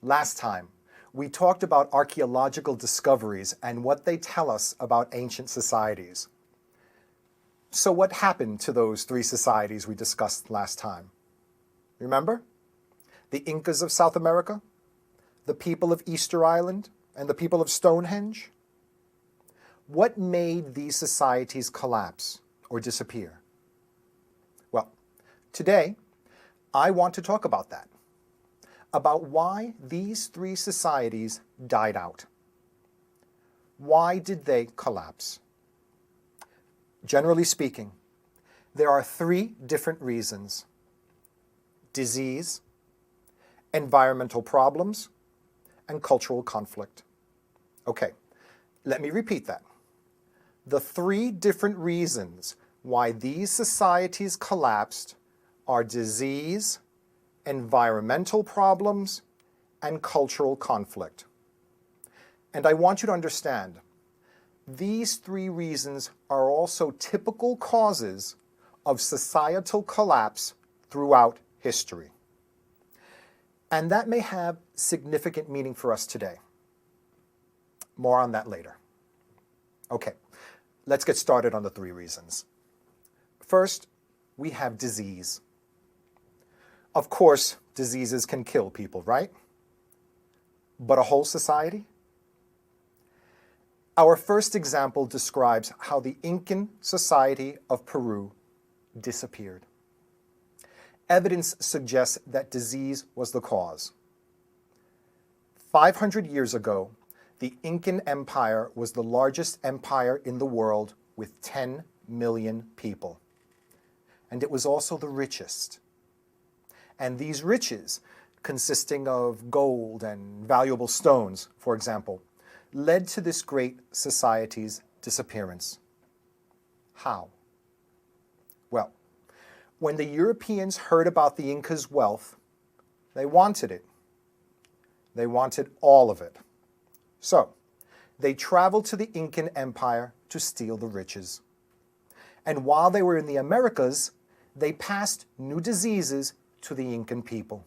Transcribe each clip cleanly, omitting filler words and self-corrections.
Last time, we talked about archaeological discoveries and what they tell us about ancient societies. So what happened to those three societies we discussed last time? Remember? The Incas of South America, the people of Easter Island, and the people of Stonehenge? What made these societies collapse or disappear? Well, today, I want to talk about that. About why these three societies died out. Why did they collapse? Generally speaking, there are three different reasons: disease, environmental problems, and cultural conflict. Okay, let me repeat that. The three different reasons why these societies collapsed are disease, environmental problems, and cultural conflict. And I want you to understand, these three reasons are also typical causes of societal collapse throughout history. And that may have significant meaning for us today. More on that later. Okay, let's get started on the three reasons. First, we have disease. Of course, diseases can kill people, right? But a whole society? Our first example describes how the Incan society of Peru disappeared. Evidence suggests that disease was the cause. 500 years ago, the Incan Empire was the largest empire in the world with 10 million people. And it was also the richest. And these riches, consisting of gold and valuable stones, for example, led to this great society's disappearance. How? Well, when the Europeans heard about the Incas' wealth, they wanted it. They wanted all of it. So, they traveled to the Incan Empire to steal the riches. And while they were in the Americas, they passed new diseases to the Incan people.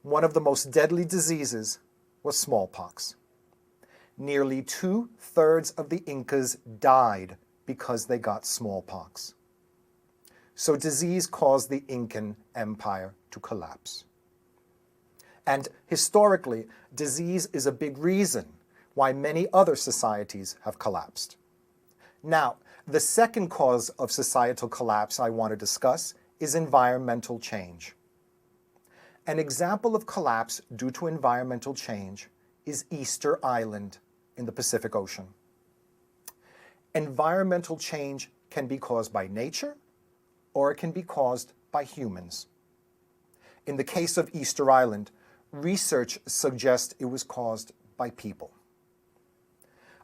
One of the most deadly diseases was smallpox. Nearly 2/3 of the Incas died because they got smallpox. So disease caused the Incan Empire to collapse. And historically, disease is a big reason why many other societies have collapsed. Now, the second cause of societal collapse I want to discuss is environmental change. An example of collapse due to environmental change is Easter Island in the Pacific Ocean. Environmental change can be caused by nature, or it can be caused by humans. In the case of Easter Island, research suggests it was caused by people.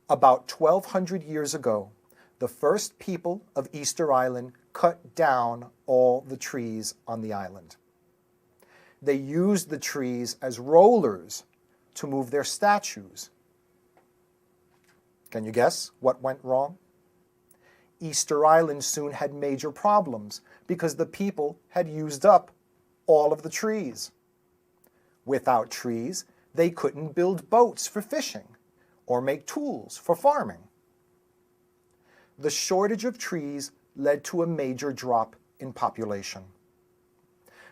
About 1,200 years ago, the first people of Easter Island cut down all the trees on the island. They used the trees as rollers to move their statues. Can you guess what went wrong? Easter Island soon had major problems because the people had used up all of the trees. Without trees, they couldn't build boats for fishing or make tools for farming. The shortage of trees led to a major drop in population.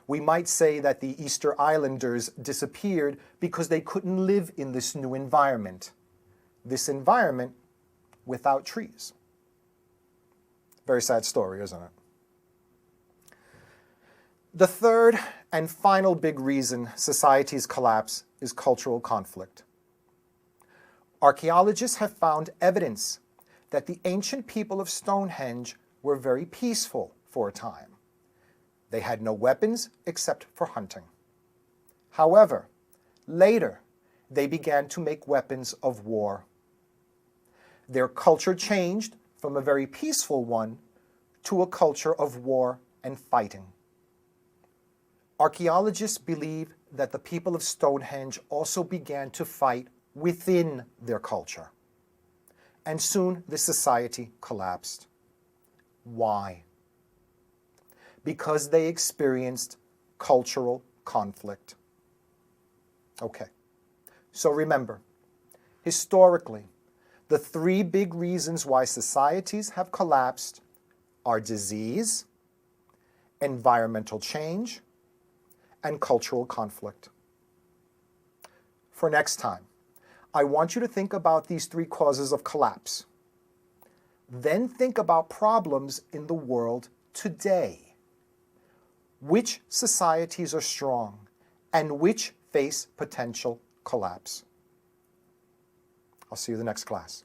We might say that the Easter Islanders disappeared because they couldn't live in this new environment. This environment without trees. Very sad story, isn't it? The third and final big reason societies collapse is cultural conflict. Archaeologists have found evidence that the ancient people of Stonehenge were very peaceful for a time. They had no weapons except for hunting. However, later, they began to make weapons of war. Their culture changed from a very peaceful one to a culture of war and fighting. Archaeologists believe that the people of Stonehenge also began to fight within their culture. And soon the society collapsed. Why? Because they experienced cultural conflict. Okay. So remember, historically, the three big reasons why societies have collapsed are disease, environmental change, and cultural conflict. For next time, I want you to think about these three causes of collapse. Then think about problems in the world today. Which societies are strong and which face potential collapse? I'll see you in the next class.